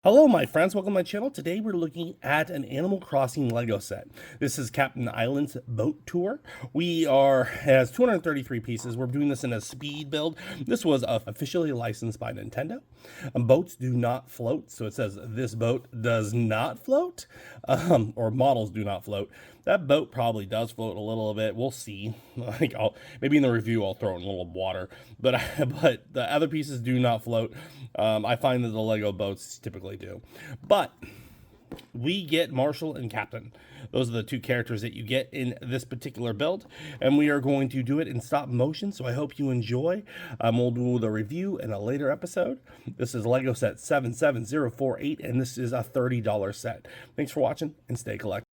Hello, my friends. Welcome to my channel. Today we're looking at an Animal Crossing Lego set. This is Captain Island's boat tour. It has 233 pieces. We're doing this in a speed build. This was officially licensed by Nintendo. Boats do not float, so it says this boat does not float, or models do not float. That boat probably does float a little bit. We'll see. Maybe in the review I'll throw in a little water, but but the other pieces do not float. I find that the Lego boats typically do, but we get Marshall and Captain. Those are the two characters that you get in this particular build, and we are going to do it in stop motion, so I hope you enjoy. We'll do the review in a later episode. This is Lego set 77048, and this is a $30 set. Thanks for watching, and stay collected.